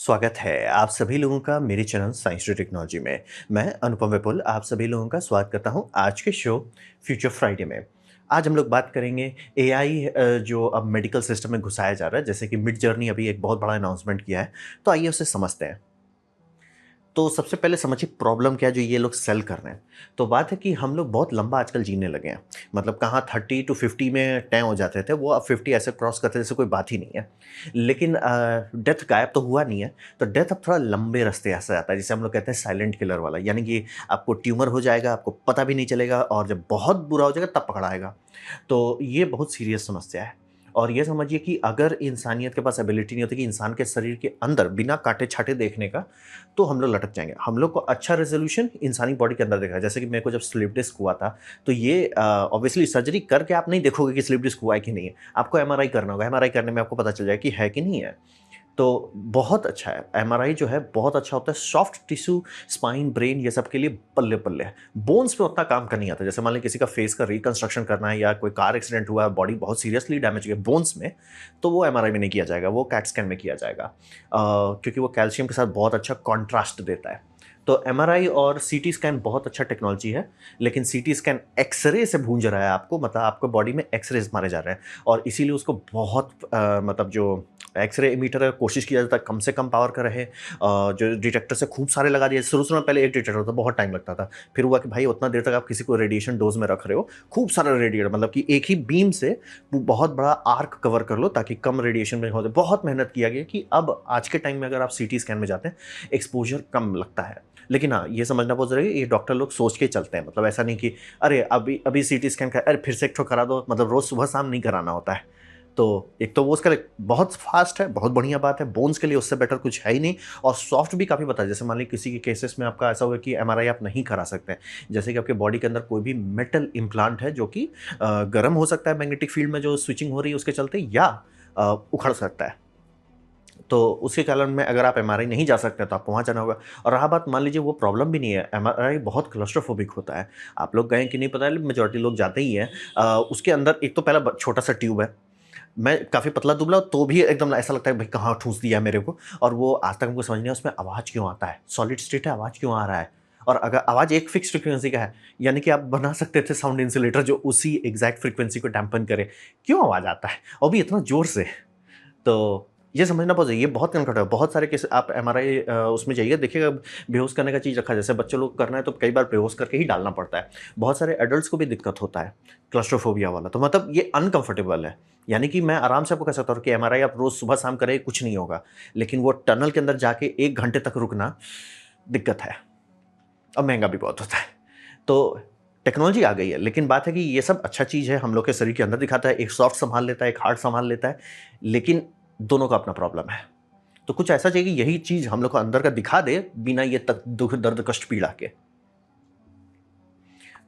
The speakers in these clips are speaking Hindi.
स्वागत है आप सभी लोगों का मेरे चैनल साइंस टू टेक्नोलॉजी में। मैं अनुपम विपुल आप सभी लोगों का स्वागत करता हूं आज के शो फ्यूचर फ्राइडे में। आज हम लोग बात करेंगे एआई जो अब मेडिकल सिस्टम में घुसाया जा रहा है, जैसे कि मिड जर्नी अभी एक बहुत बड़ा अनाउंसमेंट किया है। तो आइए उसे समझते हैं। तो सबसे पहले समझिए प्रॉब्लम क्या है जो ये लोग सेल कर रहे हैं। तो बात है कि हम लोग बहुत लंबा आजकल जीने लगे हैं। मतलब कहाँ 30 टू 50 में तय हो जाते थे, वो अब 50 ऐसे क्रॉस करते जैसे कोई बात ही नहीं है। लेकिन डेथ गायब तो हुआ नहीं है। तो डेथ अब थोड़ा लंबे रास्ते ऐसा जाता है, जिसे हम लोग कहते हैं साइलेंट किलर वाला। यानी कि आपको ट्यूमर हो जाएगा, आपको पता भी नहीं चलेगा, और जब बहुत बुरा हो जाएगा तब पकड़ा आएगा। तो ये बहुत सीरियस समस्या है। और ये समझिए कि अगर इंसानियत के पास एबिलिटी नहीं होती कि इंसान के शरीर के अंदर बिना काटे छाटे देखने का, तो हम लोग लटक जाएंगे। हम लोग को अच्छा रेजोल्यूशन इंसानी बॉडी के अंदर देखा है। जैसे कि मेरे को जब स्लिप डिस्क हुआ था, तो ये ऑब्वियसली सर्जरी करके आप नहीं देखोगे कि स्लिप डिस्क हुआ है कि नहीं है। आपको एमआरआई करना होगा। एमआरआई करने में आपको पता चल जाएगा कि है कि नहीं है। तो बहुत अच्छा है एमआरआई जो है, बहुत अच्छा होता है सॉफ्ट टिश्यू, स्पाइन, ब्रेन, ये सब के लिए बल्ले बल्ले है। बोन्स पे उतना काम का नहीं आता। जैसे मान लीजिए किसी का फेस का रिकंस्ट्रक्शन करना है, या कोई कार एक्सीडेंट हुआ है, बॉडी बहुत सीरियसली डैमेज हुई है बोन्स में, तो वो एमआरआई में नहीं किया जाएगा, वो कैट स्कैन में किया जाएगा। क्योंकि वो कैल्शियम के साथ बहुत अच्छा कॉन्ट्रास्ट देता है। तो एमआरआई और सीटी स्कैन बहुत अच्छा टेक्नोलॉजी है। लेकिन सीटी स्कैन एक्सरे से भूंज रहा है आपको, मतलब आपको बॉडी में एक्सरेज मारे जा रहे हैं, और इसीलिए उसको बहुत मतलब जो एक्सरे इमीटर है कोशिश किया जाता है कम से कम पावर का रहे। जो डिटेक्टर से खूब सारे लगा दिए। शुरू में पहले एक डिटेक्टर होता, बहुत टाइम लगता था। फिर हुआ कि भाई उतना देर तक आप किसी को रेडिएशन डोज में रख रहे हो, खूब सारा रेडिएटर, मतलब कि एक ही बीम से बहुत बड़ा आर्क कवर कर लो ताकि कम रेडिएशन में हो जाए। बहुत मेहनत किया गया कि अब आज के टाइम में अगर आप सीटी स्कैन में जाते हैं, एक्सपोजर कम लगता है। लेकिन हाँ, ये समझना बहुत जरूरी है, ये डॉक्टर लोग सोच के चलते हैं। मतलब ऐसा नहीं कि अरे अभी अभी सीटी स्कैन का, अरे फिर से एक ठो करा दो। मतलब रोज सुबह शाम नहीं कराना होता है। तो एक तो वो उसका बहुत फास्ट है, बहुत बढ़िया बात है। बोन्स के लिए उससे बेटर कुछ है ही नहीं। और सॉफ्ट भी काफ़ी पता है। जैसे मान लीजिए किसी के केसेस में आपका ऐसा हुआ कि एमआरआई आप नहीं करा सकते हैं, जैसे कि आपके बॉडी के अंदर कोई भी मेटल इम्प्लांट है जो कि गर्म हो सकता है मैग्नेटिक फील्ड में जो स्विचिंग हो रही है उसके चलते, या उखड़ सकता है। तो उसके कारण में अगर आप एमआरआई नहीं जा सकते तो आपको वहाँ जाना होगा। और रहा बात, मान लीजिए वो प्रॉब्लम भी नहीं है, एमआरआई बहुत क्लस्ट्रोफोबिक होता है। आप लोग गए कि नहीं पता है, मेजॉरिटी लोग जाते ही हैं। उसके अंदर एक तो पहला छोटा सा ट्यूब है। मैं काफ़ी पतला दुबला तो भी एकदम ऐसा लगता है भाई कहाँ ठूस दिया मेरे को। और वो आज तक हमको समझ नहीं आया उसमें आवाज़ क्यों आता है। सॉलिड स्टेट है, आवाज़ क्यों आ रहा है। और अगर आवाज़ एक फिक्स फ्रीक्वेंसी का है, यानी कि आप बना सकते थे साउंड इंसुलेटर जो उसी एग्जैक्ट फ्रीक्वेंसी को डैम्पन करे, क्यों आवाज़ आता है और भी इतना ज़ोर से। तो ये समझना बहुत ये बहुत कन्फर्ट है। बहुत सारे केस आप एमआरआई उसमें जाइए, देखिएगा बेहोश करने का चीज़ रखा है। जैसे बच्चे लोग करना है तो कई बार बेहोश करके ही डालना पड़ता है। बहुत सारे एडल्ट्स को भी दिक्कत होता है क्लस्ट्रोफोबिया वाला। तो मतलब ये अनकंफर्टेबल है। यानी कि मैं आराम से आपको कह सकता हूँ कि एमआरआई आप रोज सुबह शाम करें कुछ नहीं होगा, लेकिन वो टनल के अंदर जाके 1 घंटे तक रुकना दिक्कत है, और महंगा भी बहुत होता है। तो टेक्नोलॉजी आ गई है, लेकिन बात है कि ये सब अच्छा चीज़ है, हम लोग के शरीर के अंदर दिखाता है। एक सॉफ्ट संभाल लेता है, एक हार्ड संभाल लेता है। लेकिन दोनों का अपना प्रॉब्लम है। तो कुछ ऐसा चाहिए कि यही चीज़ हम लोग को अंदर का दिखा दे, बिना ये तक दुख दर्द कष्ट पीड़ा के।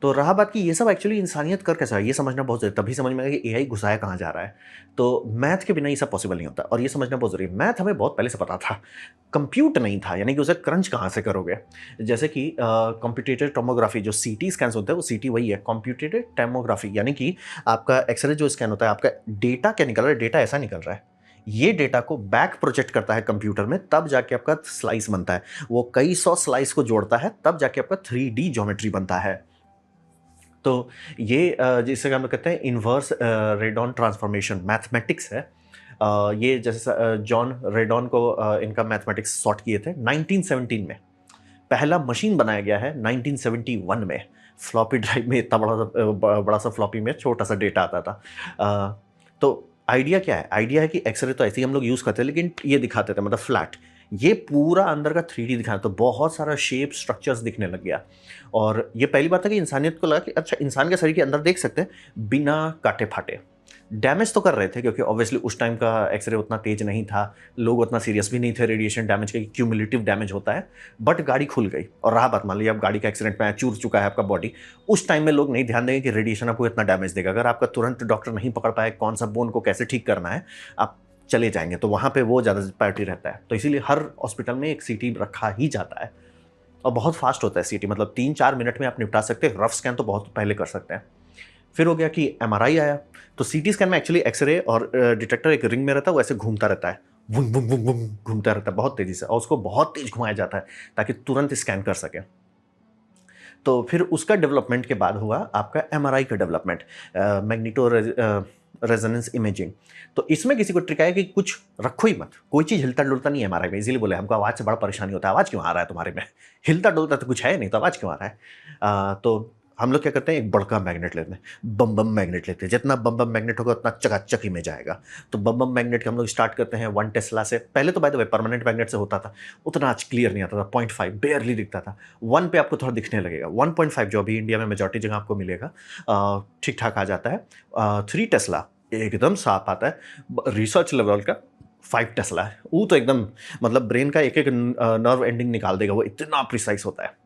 तो रहा बात कि ये सब एक्चुअली इंसानियत कर कैसा है, ये समझना बहुत ज़रूरी है। तभी समझ में आएगा कि एआई घुसाया कहाँ जा रहा है। तो मैथ के बिना ये सब पॉसिबल नहीं होता, और ये समझना बहुत ज़रूरी है। मैथ हमें बहुत पहले से पता था, कंप्यूट नहीं था। यानी कि उसे क्रंच कहाँ से करोगे। जैसे कि कंप्यूटेटेड टोमोग्राफी, जो सीटी स्कैन्स होते हैं, वो सीटी वही है, कंप्यूटेटेड टोमोग्राफी। यानी कि आपका एक्सरे जो स्कैन होता है, आपका डेटा क्या निकल रहा है, डेटा ऐसा निकल रहा है। ये डेटा को बैक प्रोजेक्ट करता है कंप्यूटर में, तब जाके आपका स्लाइस बनता है। वो कई सौ स्लाइस को जोड़ता है, तब जाके आपका 3D ज्योमेट्री बनता है। तो ये जिसे हम लोग कहते हैं इन्वर्स रेडॉन ट्रांसफॉर्मेशन मैथमेटिक्स है। ये जैसे जॉन रेडॉन को इनका मैथमेटिक्स सॉर्ट किए थे 1917 में। पहला मशीन बनाया गया है 1971 में। फ्लॉपी ड्राइव में इतना बड़ा सा फ्लॉपी में छोटा सा डेटा आता था। तो आइडिया क्या है, आइडिया है कि एक्सरे तो ऐसे ही हम लोग यूज़ करते हैं, लेकिन ये दिखाते थे मतलब फ्लैट। ये पूरा अंदर का 3D दिखाया, तो बहुत सारा शेप स्ट्रक्चर्स दिखने लग गया। और ये पहली बात है कि इंसानियत को लगा कि अच्छा इंसान के शरीर के अंदर देख सकते हैं बिना काटे फाटे। डैमेज तो कर रहे थे, क्योंकि ऑब्वियसली उस टाइम का एक्सरे उतना तेज नहीं था, लोग उतना सीरियस भी नहीं थे रेडिएशन डैमेज का, क्यूमुलेटिव डैमेज होता है। बट गाड़ी खुल गई, और रहा बात, मान लीजिए आप गाड़ी का एक्सीडेंट में चूर चुका है आपका बॉडी, उस टाइम में लोग नहीं ध्यान देंगे कि रेडिएशन आपको इतना डैमेज देगा। अगर आपका तुरंत डॉक्टर नहीं पकड़ पाए कौन सा बोन को कैसे ठीक करना है, आप चले जाएंगे, तो वहाँ पे वो ज़्यादा प्रायोरिटी रहता है। तो इसीलिए हर हॉस्पिटल में एक सीटी रखा ही जाता है, और बहुत फास्ट होता है सीटी, मतलब 3-4 मिनट में आप निपटा सकते हैं। रफ स्कैन तो बहुत पहले कर सकते हैं। फिर हो गया कि एमआरआई आया। तो सीटी स्कैन में एक्चुअली एक्सरे और डिटेक्टर एक रिंग में रहता है, वो ऐसे घूमता रहता है, वुम वुम वुम वुम घूमता रहता है बहुत तेज़ी से, और उसको बहुत तेज़ घुमाया जाता है ताकि तुरंत स्कैन कर सकें। तो फिर उसका डेवलपमेंट के बाद हुआ आपका एमआरआई का डेवलपमेंट, मैग्नेटो रेजोनेंस इमेजिंग। तो इसमें किसी को ट्रिक आया कि कुछ रखो ही मत, कोई चीज़ हिलता डुलता नहीं है एमआरआई में, इसीलिए बोले हमको आवाज़ से बड़ा परेशानी होता है, आवाज़ क्यों आ रहा है तुम्हारे में, हिलता डुलता तो कुछ है नहीं तो आवाज़ क्यों आ रहा है। तो हम लोग क्या करते हैं, एक बड़का मैग्नेट लेते हैं, बम बम मैग्नेट लेते हैं, जितना बम बम मैग्नेट होगा उतना चकाचक ही में जाएगा। तो बम बम मैग्नेट के हम लोग स्टार्ट करते हैं 1 टेस्ला से, पहले तो by the way permanent magnet से होता था, उतना आज क्लियर नहीं आता था, 0.5 बेयरली दिखता था। 1 पे आपको थोड़ा दिखने लगेगा, 1.5 जो अभी इंडिया में मेजॉरिटी जगह आपको मिलेगा ठीक ठाक आ जाता है। 3 टेस्ला एकदम साफ आता है, रिसर्च लेवल का 5 टेस्ला है, वो तो एकदम मतलब ब्रेन का एक एक नर्व एंडिंग निकाल देगा, वो इतना प्रिसाइज होता है।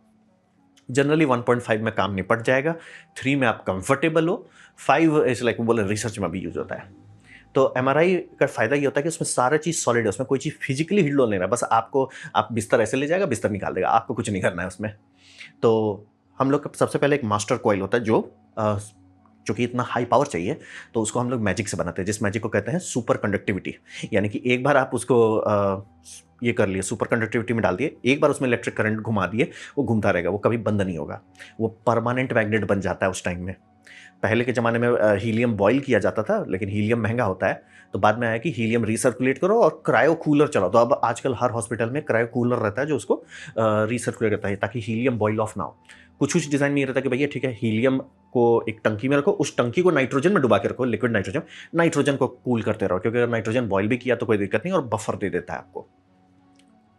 जनरली 1.5 में काम निपट जाएगा, 3 में आप कंफर्टेबल हो, 5 इज लाइक बोले रिसर्च में भी यूज होता है। तो एमआरआई का फायदा ये होता है कि उसमें सारा चीज़ सॉलिड है, उसमें कोई चीज़ फिजिकली हिल नहीं रहा, बस आपको आप बिस्तर ऐसे ले जाएगा, बिस्तर निकाल देगा, आपको कुछ नहीं करना है उसमें। तो हम लोग का सबसे पहले एक मास्टर कॉइल होता है जो चूँकि इतना हाई पावर चाहिए, तो उसको हम लोग मैजिक से बनाते हैं, जिस मैजिक को कहते हैं सुपर कंडक्टिविटी। यानी कि एक बार आप उसको ये कर लिए, सुपर कंडक्टिविटी में डाल दिए, एक बार उसमें इलेक्ट्रिक करंट घुमा दिए, वो घूमता रहेगा, वो कभी बंद नहीं होगा, वो परमानेंट मैग्नेट बन जाता है उस टाइम में। पहले के ज़माने में हीलियम बॉयल किया जाता था, लेकिन हीलियम महंगा होता है, तो बाद में आया कि हीलियम रिसर्कुलेट करो और क्रायो कूलर चलाओ। तो अब आजकल हर हॉस्पिटल में क्रायो कूलर रहता है जो उसको रिसर्कुलेट करता है, ताकि हीलियम बॉयल ऑफ ना हो। कुछ कुछ डिज़ाइन में ये रहता है कि भैया ठीक है, हीलियम को एक टंकी में रखो, उस टंकी को नाइट्रोजन में डुबा के रखो, लिक्विड नाइट्रोजन, नाइट्रोजन को कूल करते रहो, क्योंकि अगर नाइट्रोजन बॉयल भी किया तो कोई दिक्कत नहीं, और बफर दे देता है आपको।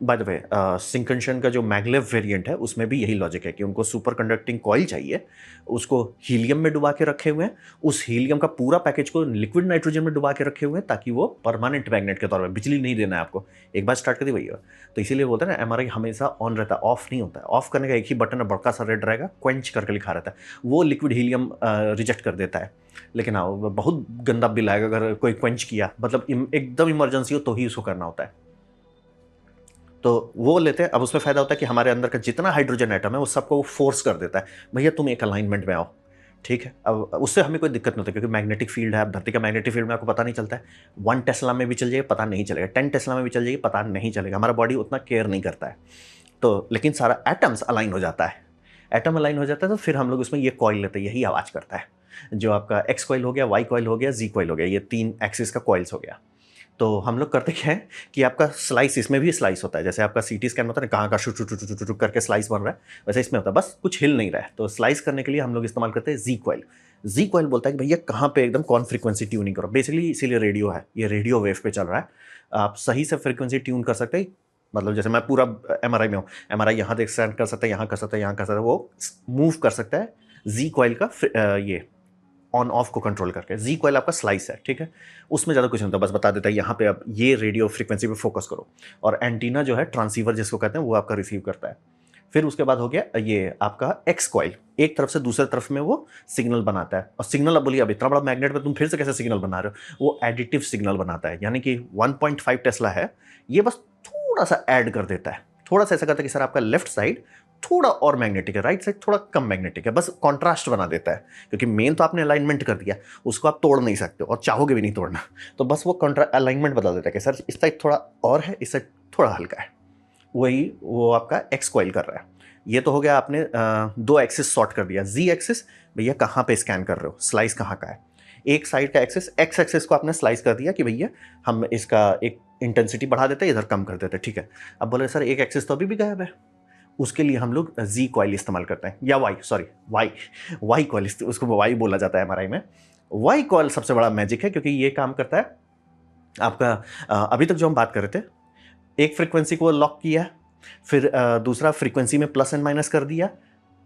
बाय द वे सिंकनशन का जो मैग्लेव वेरिएंट है उसमें भी यही लॉजिक है कि उनको सुपर कंडक्टिंग कॉइल चाहिए, उसको हीलियम में डुबा के रखे हुए हैं, उस हीलियम का पूरा पैकेज को लिक्विड नाइट्रोजन में डुबा के रखे हुए हैं, ताकि वो परमानेंट मैग्नेट के तौर पर, बिजली नहीं देना है आपको, एक बार स्टार्ट कर दी वही है। तो इसीलिए बोलते हैं ना, एमआरआई हमेशा ऑन रहता है, ऑफ नहीं होता है। ऑफ करने का एक ही बटन है, बड़का सा रेड रहेगा, क्वेंच करके लिखा रहता है, वो लिक्विड हीलियम रिजेक्ट कर देता है। लेकिन हाँ, बहुत गंदा बिल आएगा अगर कोई क्वेंच किया, मतलब एकदम इमरजेंसी हो तो ही उसको करना होता है। तो वो लेते हैं। अब उसमें फ़ायदा होता है कि हमारे अंदर का जितना हाइड्रोजन एटम है, वो सबको वो फोर्स कर देता है, भैया तुम एक अलाइनमेंट में आओ, ठीक है। अब उससे हमें कोई दिक्कत नहीं होती, क्योंकि मैग्नेटिक फील्ड है, अब धरती का मैग्नेटिक फील्ड में आपको पता नहीं चलता है। 1 टेस्ला में भी चल जाएगा, पता नहीं चलेगा, 10 टेस्ला में भी चल जाएगी, पता नहीं चलेगा, हमारा बॉडी उतना केयर नहीं करता है। तो लेकिन सारा एटम्स अलाइन हो जाता है, एटम अलाइन हो जाता है, तो फिर हम लोग उसमें ये कॉइल लेते हैं, यही आवाज़ करता है, जो आपका एक्स कॉइल हो गया, वाई कॉइल हो गया, जी कॉइल हो गया, ये 3 एक्सिस का कॉइल्स हो गया। तो हम लोग करते क्या है कि आपका स्लाइस, इसमें भी स्लाइस होता है, जैसे आपका सीटी स्कैन होता है ना, कहाँ का shoot shoot shoot shoot shoot करके स्लाइस बन रहा है, वैसे इसमें होता है, बस कुछ हिल नहीं रहा है। तो स्लाइस करने के लिए हम लोग इस्तेमाल करते हैं जी कॉइल। जी कॉइल बोलता है कि भैया कहाँ पे एकदम कौन फ्रीक्वेंसी ट्यूनिंग करो, बेसिकली इसीलिए रेडियो है, ये रेडियो वेव पे चल रहा है, आप सही से फ्रीक्वेंसी ट्यून कर सकते हैं। मतलब जैसे मैं पूरा एमआरआई में हूँ, एमआरआई यहाँ देख स्कैन कर सकता है, यहाँ कर सकता है, यहाँ कर सकता है, वो मूव कर सकता है जी कॉइल का ये ऑन ऑफ को कंट्रोल करके। जी कॉइल आपका स्लाइस है, ठीक है, उसमें ज़्यादा कुछ नहीं होता, बस बता देता है यहाँ पे आप ये रेडियो फ्रीक्वेंसी पे फोकस करो, और एंटीना जो है ट्रांसीवर जिसको कहते हैं, वो आपका रिसीव करता है। फिर उसके बाद हो गया ये आपका एक्स कॉइल, एक तरफ से दूसरे तरफ में वो सिग्नल बनाता है, और सिग्नल, अब बोलिए अब इतना बड़ा मैग्नेट में तुम फिर से कैसे सिग्नल बना रहे हो, वो एडिटिव सिग्नल बनाता है, यानी कि 1.5 टेस्ला है, ये बस थोड़ा सा ऐड कर देता है, थोड़ा सा ऐसा करता है कि सर आपका लेफ्ट साइड थोड़ा और मैग्नेटिक है, राइट साइड थोड़ा कम मैग्नेटिक है, बस कॉन्ट्रास्ट बना देता है, क्योंकि मेन तो आपने अलाइनमेंट कर दिया, उसको आप तोड़ नहीं सकते और चाहोगे भी नहीं तोड़ना, तो बस वो अलाइनमेंट बदल देता है कि सर इस साइड थोड़ा और है, इस साइड थोड़ा हल्का है, वही वो आपका एक्स कॉइल कर रहा है। ये तो हो गया, आपने 2 एक्सिस सॉर्ट कर दिया। जी एक्सिस, भैया कहाँ पे स्कैन कर रहे हो, स्लाइस कहाँ का है, एक साइड का एक्सिस, एक्स एक्सिस को आपने स्लाइस कर दिया कि भैया हम इसका एक इंटेंसिटी बढ़ा देते हैं, इधर कम कर देते हैं, ठीक है। अब बोले सर एक एक्सिस तो अभी भी गायब है, उसके लिए हम लोग जी कॉइल इस्तेमाल करते हैं, या वाई कॉइल, उसको वाई बोला जाता है एमआरआई में। वाई कॉइल सबसे बड़ा मैजिक है, क्योंकि ये काम करता है आपका अभी तक जो हम बात कर रहे थे, एक फ्रीक्वेंसी को लॉक किया, फिर दूसरा फ्रीक्वेंसी में प्लस एंड माइनस कर दिया।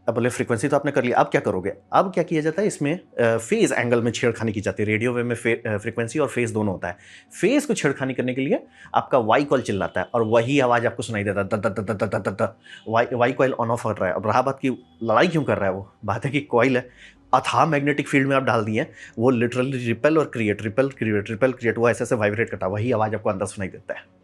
अब बोले फ्रीक्वेंसी तो आपने कर लिया, अब क्या करोगे, अब क्या किया जाता है, इसमें फेज एंगल में छेड़खानी की जाती है। रेडियो वेव में फ्रीक्वेंसी और फेज दोनों होता है, फेज को छेड़खानी करने के लिए आपका वाई कॉइल चिल्लाता है, और वही आवाज़ आपको सुनाई देता है, the the the the the the the. Y coil on off कर रहा है। अब रहा बात की लड़ाई क्यों कर रहा है, वो बात है कि कॉइल है, अथाह मैग्नेटिक फील्ड में आप डाल दिए, वो लिटरली रिपेल और create, repel create, repel create, वो ऐसे ऐसे वाइब्रेट करता है, वही आवाज़ आपको अंदर सुनाई देता है।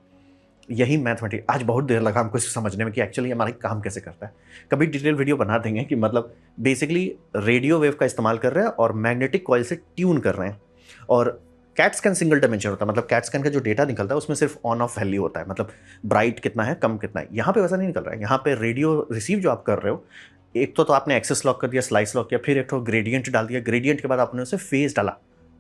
यही मैथमेटिक्स, आज बहुत देर लगा हमको इसे समझने में कि एक्चुअली हमारा काम कैसे करता है। कभी डिटेल वीडियो बना देंगे कि मतलब बेसिकली रेडियो वेव का इस्तेमाल कर रहे हैं और मैग्नेटिक कॉइल से ट्यून कर रहे हैं, और कैट स्कैन सिंगल डायमेंशन होता है, मतलब कैट स्कैन का जो डेटा निकलता है उसमें सिर्फ ऑन ऑफ वैल्यू होता है, मतलब ब्राइट कितना है, कम कितना है। यहाँ पे वैसा नहीं निकल रहा है। यहाँ पे रेडियो रिसीव जो आप कर रहे हो, एक तो आपने एक्सेस लॉक कर दिया, स्लाइस लॉक किया, फिर एक तो ग्रेडियंट डाल दिया, ग्रेडियंट के बाद आपने उसे फेज डाला,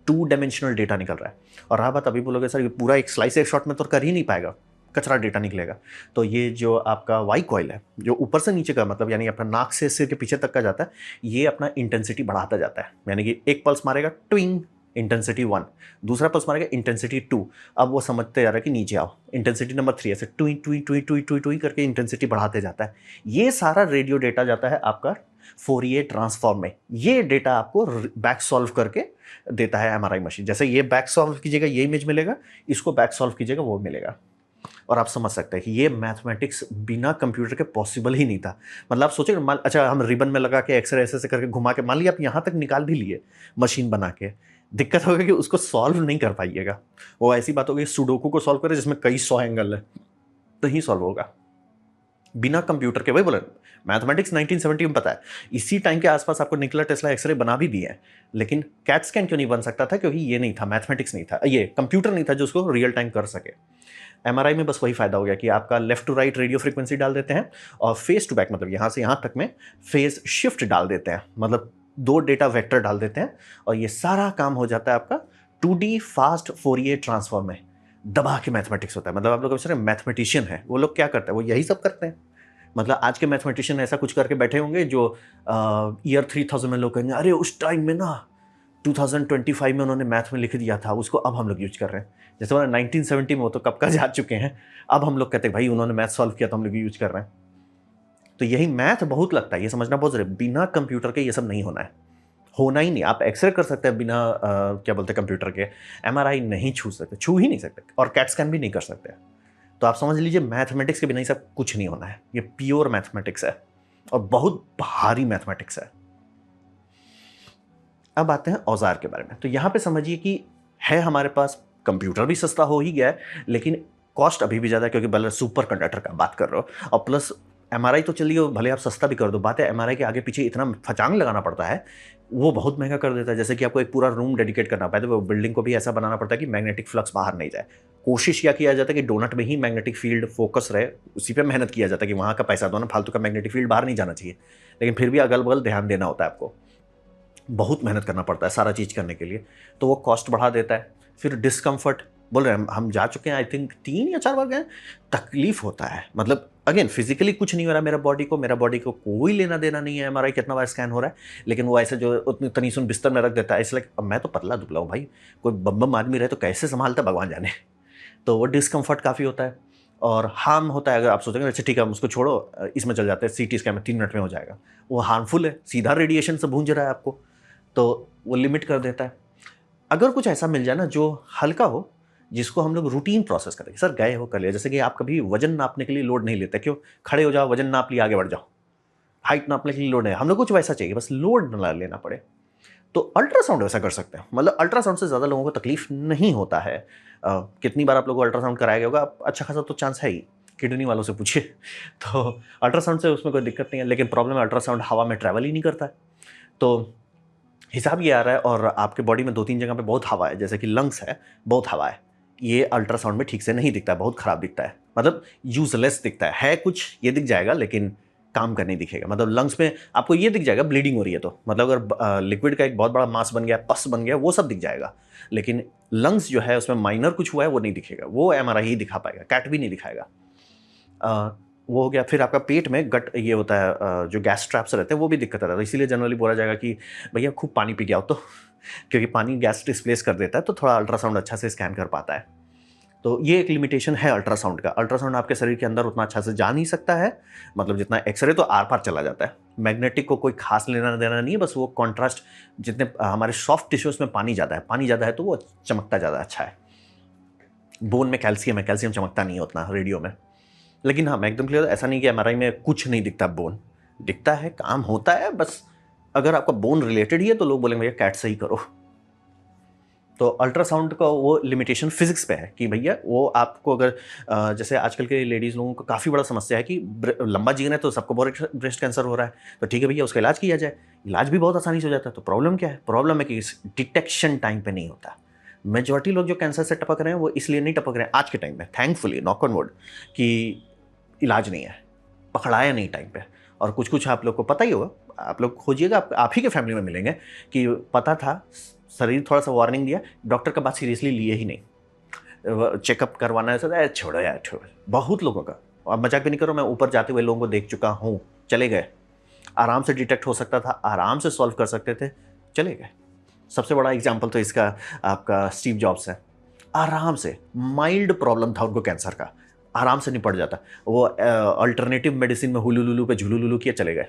2 डायमेंशनल डेटा निकल रहा है। और रहा बात, अभी बोलोगे सर ये पूरा एक स्लाइस एक शॉट में तो कर ही नहीं पाएगा, कचरा डेटा निकलेगा। तो ये जो आपका वाई कॉइल है, जो ऊपर से नीचे का मतलब यानी अपना नाक से सिर के पीछे तक का जाता है, ये अपना इंटेंसिटी बढ़ाता जाता है। यानी कि एक पल्स मारेगा ट्विंग, इंटेंसिटी 1, दूसरा पल्स मारेगा इंटेंसिटी 2, अब वो समझते जा रहा है कि नीचे आओ, इंटेंसिटी नंबर 3, ऐसे टुई टुई टुई टुई टुई टुई करके इंटेंसिटी बढ़ाते जाता है। ये सारा रेडियो डेटा जाता है आपका फोरियर ट्रांसफॉर्म में। ये डेटा आपको बैक सॉल्व करके देता है एमआरआई मशीन। जैसे ये बैक सॉल्व कीजिएगा ये इमेज मिलेगा, इसको बैक सॉल्व कीजिएगा वो मिलेगा। और आप समझ सकते हैं कि ये मैथमेटिक्स बिना कंप्यूटर के पॉसिबल ही नहीं था। मतलब आप सोचिए, अच्छा हम रिबन में लगा के एक्सरे ऐसे करके घुमा के, मान लिया आप यहाँ तक निकाल भी लिए मशीन बना के, दिक्कत होगी कि उसको सॉल्व नहीं कर पाइएगा। वो ऐसी बात होगी सुडोकू को सॉल्व करे जिसमें कई 100 एंगल है, तो ही सॉल्व होगा बिना कंप्यूटर के। वही बोले मैथमेटिक्स 1970 में पता है, इसी टाइम के आसपास आपको निकोला टेस्ला एक्सरे बना भी दिए हैं, लेकिन कैट स्कैन क्यों नहीं बन सकता था? क्योंकि ये नहीं था, मैथमेटिक्स नहीं था, ये कंप्यूटर नहीं था जो उसको रियल टाइम कर सके। एमआरआई में बस वही फायदा हो गया कि आपका left to right radio frequency डाल देते हैं और फेस टू बैक, मतलब यहाँ से यहाँ तक में फेस शिफ्ट डाल देते हैं, मतलब 2 डेटा वेक्टर डाल देते हैं और ये सारा काम हो जाता है आपका 2D फास्ट फोरियर ट्रांसफॉर्म में। दबा के मैथमेटिक्स होता है। मतलब आप लोग अब मैथमेटिशियन है, वो लोग क्या करते हैं? वो यही सब करते हैं। मतलब आज के मैथमेटिशियन ऐसा कुछ करके बैठे होंगे जो ईयर 3000 में लोग कहेंगे अरे उस टाइम में ना 2025 में उन्होंने मैथ में लिख दिया था, उसको अब हम लोग यूज कर रहे हैं। जैसे हमारा 1970 में वो तो कब का जा चुके हैं, अब हम लोग कहते हैं भाई उन्होंने मैथ सॉल्व किया तो हम लोग यूज कर रहे हैं। तो यही मैथ बहुत लगता है, ये समझना बहुत जरूरी है। बिना कंप्यूटर के ये सब नहीं होना है, होना ही नहीं। आप एक्सरे कर सकते हैं बिना क्या बोलते हैं कंप्यूटर के, एमआरआई नहीं छू सकते, छू ही नहीं सकते, और कैट स्कैन भी नहीं कर सकते। तो आप समझ लीजिए मैथमेटिक्स के बिना ही सब कुछ नहीं होना है। ये प्योर मैथमेटिक्स है और बहुत भारी मैथमेटिक्स है। अब आते हैं औजार के बारे में। तो यहाँ पे समझिए कि है हमारे पास कंप्यूटर भी सस्ता हो ही गया है, लेकिन कॉस्ट अभी भी ज़्यादा है, क्योंकि भले सुपर कंडक्टर का बात कर रहे हो और प्लस एमआरआई तो चलिए भले आप सस्ता भी कर दो, बात है एमआरआई के आगे पीछे इतना फचांग लगाना पड़ता है, वो बहुत महंगा कर देता है। जैसे कि आपको एक पूरा रूम डेडिकेट करना पड़ता है, तो बिल्डिंग को भी ऐसा बनाना पड़ता है कि मैग्नेटिक फ्लक्स बाहर नहीं जाए। कोशिश क्या किया जाता है कि डोनट में ही मैग्नेटिक फील्ड फोकस रहे, उसी पे मेहनत किया जाता है कि वहाँ का पैसा दो ना, फालतू का मैग्नेटिक फील्ड बाहर नहीं जाना चाहिए। लेकिन फिर भी अगल बगल ध्यान देना होता है आपको, बहुत मेहनत करना पड़ता है सारा चीज़ करने के लिए, तो वो कॉस्ट बढ़ा देता है। फिर डिस्कम्फर्ट बोल रहे हैं हम जा चुके हैं, आई थिंक 3 या 4 बार गए, तकलीफ होता है। मतलब अगेन फिजिकली कुछ नहीं हो रहा मेरा बॉडी को कोई लेना देना नहीं है एमआरआई कितना बार स्कैन हो रहा है, लेकिन वो ऐसे जो उतनी तनी सुन बिस्तर में रख देता है, इसलिए अब मैं तो पतला दुबला हूँ भाई, कोई बम आदमी रहे तो कैसे संभालता भगवान जाने। तो वो डिस्कम्फर्ट काफ़ी होता है और हार्म होता है। अगर आप सोचेंगे अच्छा ठीक है हम उसको छोड़ो, इसमें चल जाते हैं सीटी स्कैन में 3 मिनट में हो जाएगा, वो हार्मफुल है, सीधा रेडिएशन से भूंज रहा है आपको, तो वो लिमिट कर देता है। अगर कुछ ऐसा मिल जाए ना जो हल्का हो, जिसको हम लोग रूटीन प्रोसेस करें, सर गए हो कर लिया, जैसे कि आप कभी वजन नापने के लिए लोड नहीं लेते, क्यों? खड़े हो जाओ, वजन नाप लिया, आगे बढ़ जाओ। हाइट नापने के लिए लोड नहीं, हम लोग कुछ वैसा चाहिए, बस लोड ना लेना पड़े। तो अल्ट्रासाउंड वैसा कर सकते हैं। मतलब अल्ट्रासाउंड से ज़्यादा लोगों को तकलीफ नहीं होता है। कितनी बार आप लोगों को अल्ट्रासाउंड कराया गया होगा, अच्छा खासा तो चांस है ही, किडनी वालों से पूछिए। तो अल्ट्रासाउंड से उसमें कोई दिक्कत नहीं है, लेकिन प्रॉब्लम है अल्ट्रासाउंड हवा में ट्रैवल ही नहीं करता है। तो हिसाब ये आ रहा है, और आपके बॉडी में 2-3 जगह पे बहुत हवा है, जैसे कि लंग्स है, बहुत हवा है, ये अल्ट्रासाउंड में ठीक से नहीं दिखता है, बहुत खराब दिखता है, मतलब यूजलेस दिखता है कुछ ये दिख जाएगा लेकिन काम का नहीं दिखेगा। मतलब लंग्स में आपको ये दिख जाएगा ब्लीडिंग हो रही है, तो मतलब अगर लिक्विड का एक बहुत बड़ा मास बन गया, पस बन गया, वो सब दिख जाएगा, लेकिन लंग्स जो है उसमें माइनर कुछ हुआ है वो नहीं दिखेगा, वो एमआरआई ही दिखा पाएगा, कैट भी नहीं दिखाएगा। वो हो गया। फिर आपका पेट में गट ये होता है, जो गैस ट्रैप्स रहते हैं वो भी दिक्कत आता है, तो इसीलिए जनरली बोला जाएगा कि भैया खूब पानी पी के आओ, तो क्योंकि पानी गैस डिस्प्लेस कर देता है, तो थोड़ा अल्ट्रासाउंड अच्छा से स्कैन कर पाता है। तो ये एक लिमिटेशन है अल्ट्रासाउंड का। अल्ट्रासाउंड आपके शरीर के अंदर उतना अच्छा से जा नहीं सकता है, मतलब जितना एक्सरे तो आर पार चला जाता है। मैग्नेटिक को कोई खास लेना देना नहीं है, बस वो कॉन्ट्रास्ट, जितने हमारे सॉफ्ट टिश्यूज में पानी ज़्यादा है, पानी ज़्यादा है तो वो चमकता ज़्यादा अच्छा है। बोन में कैल्शियम है, कैल्शियम चमकता नहीं उतना रेडियो में। लेकिन हाँ मैं एकदम क्लियर, ऐसा नहीं कि एमआरआई में कुछ नहीं दिखता, बोन दिखता है, काम होता है, बस अगर आपका बोन रिलेटेड ही है तो लोग बोलेंगे भैया कैट से ही करो। तो अल्ट्रासाउंड का वो लिमिटेशन फिजिक्स पे है कि भैया वो आपको अगर जैसे आजकल के लेडीज़ लोगों को काफ़ी बड़ा समस्या है कि लंबा जीवन है तो सबको ब्रेस्ट कैंसर हो रहा है, तो ठीक है भैया उसका इलाज किया जाए, इलाज भी बहुत आसानी से हो जाता है। तो प्रॉब्लम क्या है? प्रॉब्लम है कि डिटेक्शन टाइम पे नहीं होता। मेजॉरिटी लोग जो कैंसर से टपक रहे हैं वो इसलिए नहीं टपक रहे हैं आज के टाइम में, थैंकफुली नॉक ऑन वुड, कि इलाज नहीं है, पकड़ाया नहीं टाइम पे। और कुछ कुछ आप लोग को पता ही होगा, आप लोग खोजिएगा, आप ही के फैमिली में मिलेंगे कि पता था, शरीर थोड़ा सा वार्निंग दिया, डॉक्टर का बात सीरियसली लिए ही नहीं, चेकअप करवाना है सर, छोड़ो यार छोड़ो। बहुत लोगों का, अब मजाक भी नहीं करो, मैं ऊपर जाते हुए लोगों को देख चुका हूँ, चले गए, आराम से डिटेक्ट हो सकता था, आराम से सॉल्व कर सकते थे, चले गए। सबसे बड़ा एग्जाम्पल तो इसका आपका स्टीव जॉब्स है, आराम से, माइल्ड प्रॉब्लम था उनको कैंसर का, आराम से निपट जाता, वो अल्टरनेटिव मेडिसिन में हुलू लुलू पे झुलू लुलू किए चले गए।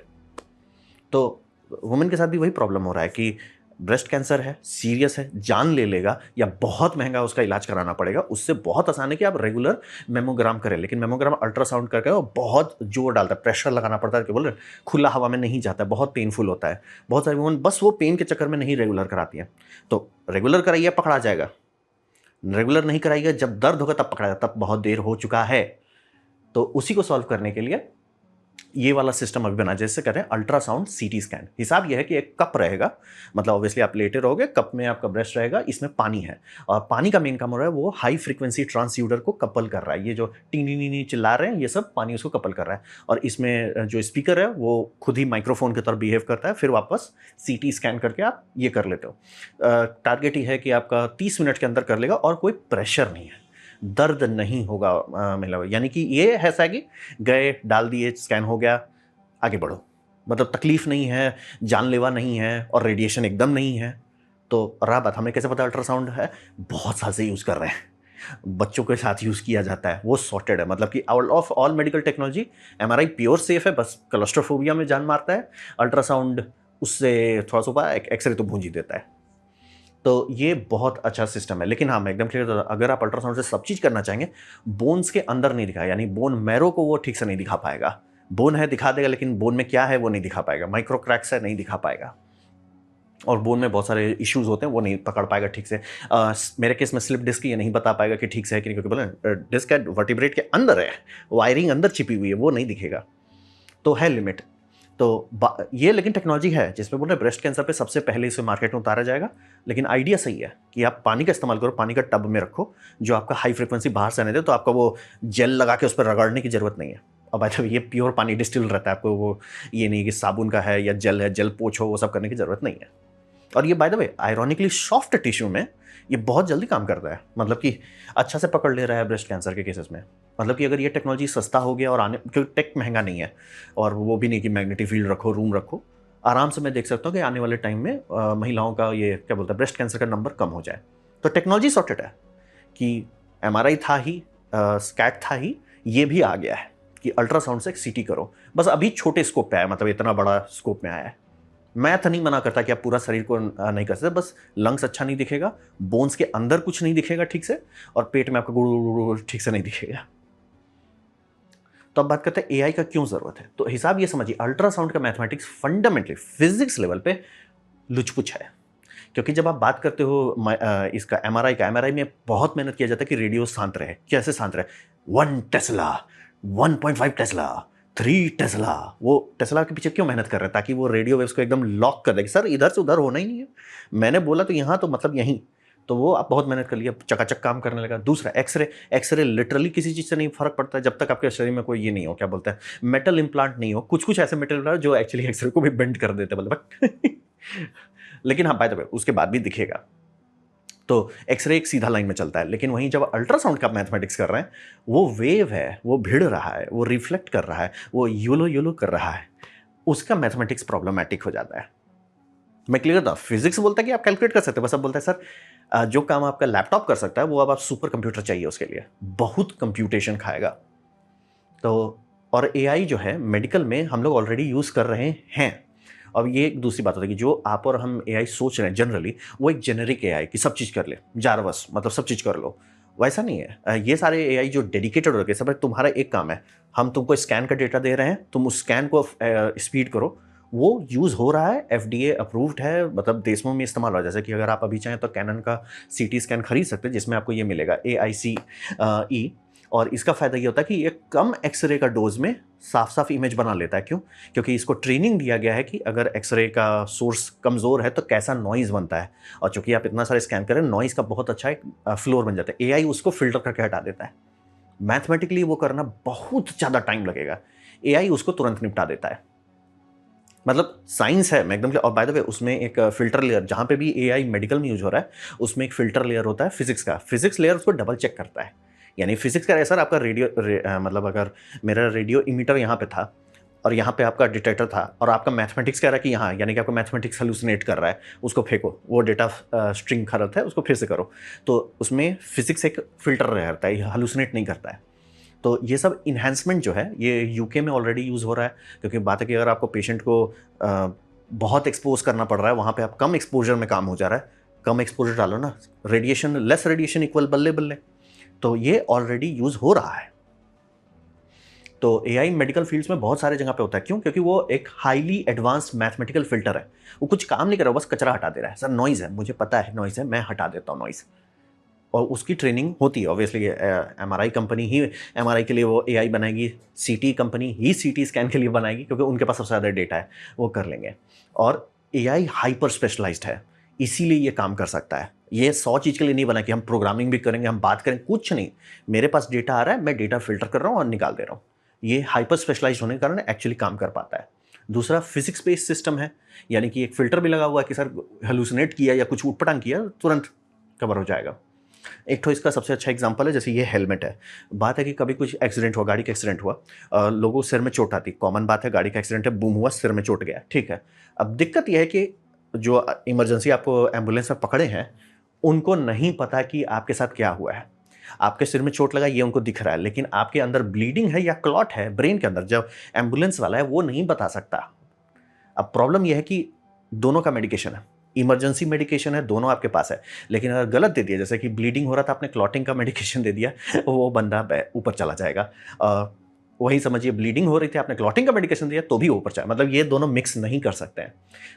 तो वुमेन के साथ भी वही प्रॉब्लम हो रहा है कि ब्रेस्ट कैंसर है, सीरियस है, जान ले लेगा या बहुत महंगा उसका इलाज कराना पड़ेगा। उससे बहुत आसान है कि आप रेगुलर मेमोग्राम करें, लेकिन मेमोग्राम अल्ट्रासाउंड करके वो बहुत जोर डालता है, प्रेशर लगाना पड़ता है, कि बोल रहे खुला हवा में नहीं जाता है, बहुत पेनफुल होता है। बहुत सारी वुमेन बस वो पेन के चक्कर में नहीं रेगुलर कराती हैं। तो रेगुलर कराइए, पकड़ा जाएगा, रेगुलर नहीं कराइएगा, जब दर्द होगा तब पकड़ा जाएगा, तब बहुत देर हो चुका है। तो उसी को सॉल्व करने के लिए ये वाला सिस्टम अभी बना, जैसे कह रहे हैं अल्ट्रासाउंड सीटी स्कैन। हिसाब यह है कि एक कप रहेगा, मतलब ऑब्वियसली आप लेटे रहोगे, कप में आपका ब्रेस्ट रहेगा, इसमें पानी है, और पानी का मेन काम हो रहा है वो हाई फ्रीक्वेंसी ट्रांसड्यूसर को कपल कर रहा है। ये जो टीनी नी चिल्ला रहे हैं, ये सब पानी उसको कपल कर रहा है, और इसमें जो स्पीकर है वो खुद ही माइक्रोफोन की तरह बिहेव करता है, फिर वापस सीटी स्कैन करके आप ये कर लेते हो। टारगेट ये है कि आपका 30 मिनट के अंदर कर लेगा, और कोई प्रेशर नहीं है, दर्द नहीं होगा महिला, यानी कि ये ऐसा है कि गए, डाल दिए, स्कैन हो गया, आगे बढ़ो, मतलब तकलीफ नहीं है, जानलेवा नहीं है, और रेडिएशन एकदम नहीं है। तो रहा बात, हमें कैसे पता अल्ट्रासाउंड है, बहुत साल से यूज़ कर रहे हैं, बच्चों के साथ यूज़ किया जाता है, वो सॉर्टेड है, मतलब कि out of all medical technology MRI pure safe है, बस क्लस्ट्रोफोबिया में जान मारता है, अल्ट्रासाउंड उससे थोड़ा सा ऊपर, एक्सरे तो भूंज ही देता है। तो ये बहुत अच्छा सिस्टम है। लेकिन हाँ, मैं एकदम क्लियर, अगर आप अल्ट्रासाउंड से सब चीज़ करना चाहेंगे, बोन्स के अंदर नहीं दिखा, यानी बोन मैरो को वो ठीक से नहीं दिखा पाएगा। बोन है दिखा देगा, लेकिन बोन में क्या है वो नहीं दिखा पाएगा, माइक्रो क्रैक्स है नहीं दिखा पाएगा, और बोन में बहुत सारे इश्यूज होते हैं, वो नहीं पकड़ पाएगा ठीक से। मेरे केस में स्लिप डिस्क ये नहीं बता पाएगा कि ठीक से है कि नहीं, क्योंकि बोले डिस्क वर्टिब्रेट के अंदर है, वायरिंग अंदर छिपी हुई है, वो नहीं दिखेगा, तो है लिमिट। तो ये लेकिन टेक्नोलॉजी है जिसमें बोल रहे ब्रेस्ट कैंसर पे सबसे पहले इसे मार्केट में उतारा जाएगा। लेकिन आइडिया सही है कि आप पानी का इस्तेमाल करो, पानी का टब में रखो जो आपका हाई फ्रिक्वेंसी बाहर से आने दे, तो आपका वो जेल लगा के उस पर रगड़ने की जरूरत नहीं है। अब अच्छा, ये प्योर पानी डिस्टिल रहता है, आपको वो ये नहीं कि साबुन का है या जेल है, जेल पोछो, वो सब करने की जरूरत नहीं है। और ये by the way ironically soft tissue में ये बहुत जल्दी काम करता है, मतलब कि अच्छा से पकड़ ले रहा है ब्रेस्ट कैंसर के केसेस में। मतलब कि अगर ये टेक्नोलॉजी सस्ता हो गया और आने, क्योंकि टेक महंगा नहीं है, और वो भी नहीं कि मैग्नेटिक फील्ड रखो, रूम रखो, आराम से मैं देख सकता हूँ कि आने वाले टाइम में महिलाओं का ये क्या बोलता है ब्रेस्ट कैंसर का नंबर कम हो जाए। तो टेक्नोलॉजी सॉर्टेड है कि एमआरआई था ही, स्कैट था ही, ये भी आ गया है कि अल्ट्रासाउंड से सीटी करो, बस अभी छोटे स्कोप पे आया, मतलब इतना बड़ा स्कोप में आया है। मैथ नहीं मना करता कि आप पूरा शरीर को नहीं कर सकते, बस लंग्स अच्छा नहीं दिखेगा, बोन्स के अंदर कुछ नहीं दिखेगा ठीक से, और पेट में आपका गुड़ ठीक से नहीं दिखेगा। तो अब बात करते हैं एआई का क्यों जरूरत है। तो हिसाब ये समझिए, अल्ट्रासाउंड का मैथमेटिक्स फंडामेंटली फिजिक्स लेवल पे लुचपुच है। क्योंकि जब आप बात करते हो इसका एमआरआई में बहुत मेहनत किया जाता है कि रेडियो शांत रहे। कैसे शांत रहे? 1 टेस्ला, 1.5 टेस्ला, 3 टेस्ला। वो टेस्ला के पीछे क्यों मेहनत कर रहे हैं? ताकि वो रेडियो वेव्स को एकदम लॉक कर दे कि सर इधर से उधर होना ही नहीं है, मैंने बोला तो यहाँ, तो मतलब यहीं। तो वो आप बहुत मेहनत कर लिया, चकाचक काम करने लगा। दूसरा एक्सरे लिटरली किसी चीज़ से नहीं फर्क पड़ता जब तक आपके शरीर में कोई ये नहीं हो, क्या बोलते हैं, मेटल इम्प्लांट नहीं हो। कुछ ऐसे मेटल इम्प्लांट जो एक्चुअली एक्सरे को भी बेंड कर देते हैं, मतलब लेकिन हाँ, बाय द वे उसके बाद भी दिखेगा। तो एक्सरे एक सीधा लाइन में चलता है, लेकिन वहीं जब अल्ट्रासाउंड का मैथमेटिक्स कर रहे हैं, वो वेव है, वो भिड़ रहा है, वो रिफ्लेक्ट कर रहा है, वो यूलो कर रहा है, उसका मैथमेटिक्स प्रॉब्लमैटिक हो जाता है। मैं क्लियर था, फिजिक्स बोलता है कि आप कैलकुलेट कर सकते हो, बस अब बोलता है सर जो काम आपका लैपटॉप कर सकता है वो अब आप सुपर कंप्यूटर चाहिए उसके लिए, बहुत कंप्यूटेशन खाएगा। तो और एआई जो है मेडिकल में हम लोग ऑलरेडी यूज़ कर रहे हैं। अब ये एक दूसरी बात होती है कि जो आप और हम एआई सोच रहे हैं जनरली, वो एक जेनेरिक एआई कि सब चीज़ कर ले, जारवस मतलब सब चीज़ कर लो, वैसा नहीं है। ये सारे एआई जो डेडिकेटेड हो गए, सब तुम्हारा एक काम है, हम तुमको स्कैन का डेटा दे रहे हैं, तुम उस स्कैन को स्पीड करो, वो यूज़ हो रहा है, एफडीए अप्रूव्ड है, मतलब देशों में इस्तेमाल हो रहा है। जैसे कि अगर आप अभी चाहें तो कैनन का सीटी स्कैन खरीद सकते हैं, जिसमें आपको ये मिलेगा AICE और इसका फ़ायदा ये होता है कि ये कम एक्सरे का डोज में साफ साफ इमेज बना लेता है। क्यों? क्योंकि इसको ट्रेनिंग दिया गया है कि अगर एक्सरे का सोर्स कमज़ोर है तो कैसा नॉइज़ बनता है, और चूंकि आप इतना सारा स्कैन करें, नॉइज़ का बहुत अच्छा एक फ्लोर बन जाता है। एआई उसको फिल्टर करके हटा देता है। मैथमेटिकली वो करना बहुत ज़्यादा टाइम लगेगा, एआई उसको तुरंत निपटा देता है। मतलब साइंस है मैं एकदम। और बाय द वे उसमें एक फ़िल्टर लेयर, जहाँ पे भी एआई मेडिकल में यूज़ हो रहा है, उसमें एक फ़िल्टर लेयर होता है फिज़िक्स का। फिज़िक्स लेयर उसको डबल चेक करता है। यानी फिज़िक्स का है सर, आपका मतलब अगर मेरा रेडियो इमीटर यहाँ पे था और यहाँ पे आपका डिटेक्टर था, और आपका मैथमेटिक्स कह रहा है कि यहाँ, यानी कि आपका मैथमेटिक्स हेलुसिनेट कर रहा है, उसको फेंको, वो डेटा स्ट्रिंग खराब है, उसको फिर से करो। तो उसमें फिज़िक्स एक फ़िल्टर रहता है, हेलुसिनेट नहीं करता है। तो ये सब इन्हांसमेंट जो है ये यूके में ऑलरेडी यूज़ हो रहा है, क्योंकि बात है कि अगर आपको पेशेंट को बहुत एक्सपोज करना पड़ रहा है, वहाँ पे आप कम एक्सपोजर में काम हो जा रहा है, कम एक्सपोजर डालो ना, रेडिएशन लेस रेडिएशन इक्वल बल्ले बल्ले। तो ये ऑलरेडी यूज़ हो रहा है। तो एआई मेडिकल फील्ड्स में बहुत सारे जगह पे होता है। क्यों? क्योंकि वो एक हाईली एडवांस्ड मैथमेटिकल फिल्टर है। वो कुछ काम नहीं कर रहा, बस कचरा हटा दे रहा है। सर नॉइज़ है, मुझे पता है नॉइज़ है, मैं हटा देता हूँ नॉइज़। और उसकी ट्रेनिंग होती है ऑब्वियसली। एमआरआई कंपनी ही एमआरआई के लिए वो एआई बनाएगी, सीटी कंपनी ही सीटी स्कैन के लिए बनाएगी, क्योंकि उनके पास सबसे ज़्यादा डेटा है, वो कर लेंगे। और एआई हाइपर स्पेशलाइज्ड है, इसीलिए ये काम कर सकता है। ये 100 चीज़ के लिए नहीं बना कि हम प्रोग्रामिंग भी करेंगे, हम बात करेंगे, कुछ नहीं। मेरे पास डेटा आ रहा है, मैं डेटा फिल्टर कर रहा हूँ और निकाल दे रहा हूँ। ये हाइपर स्पेशलाइज्ड होने के कारण एक्चुअली काम कर पाता है। दूसरा फिजिक्स बेस्ड सिस्टम है, यानी कि एक फिल्टर भी लगा हुआ है कि सर हेलुसिनेट किया या कुछ उटपटांग किया, तुरंत कवर हो जाएगा। एक तो इसका सबसे अच्छा एग्जांपल है, जैसे ये हेलमेट है। बात है कि कभी कुछ एक्सीडेंट हुआ, गाड़ी का एक्सीडेंट हुआ, लोगों को सिर में चोट आती, कॉमन बात है, गाड़ी का एक्सीडेंट है, बूम हुआ, सिर में चोट गया, ठीक है। अब दिक्कत यह है कि जो इमरजेंसी आपको एम्बुलेंस में पकड़े हैं, उनको नहीं पता कि आपके साथ क्या हुआ है। आपके सिर में चोट लगा ये उनको दिख रहा है, लेकिन आपके अंदर ब्लीडिंग है या क्लॉट है ब्रेन के अंदर, जब एम्बुलेंस वाला है वो नहीं बता सकता। अब प्रॉब्लम यह है कि दोनों का मेडिकेशन है, इमरजेंसी मेडिकेशन है, दोनों आपके पास है, लेकिन अगर गलत दे दिया, जैसे कि ब्लीडिंग हो रहा था, आपने क्लॉटिंग का मेडिकेशन दे दिया, वो बंदा ऊपर चला जाएगा। वही समझिए, ब्लीडिंग हो रही थी, आपने क्लॉटिंग का मेडिकेशन दिया तो भी ऊपर जाए, मतलब ये दोनों मिक्स नहीं कर सकते हैं।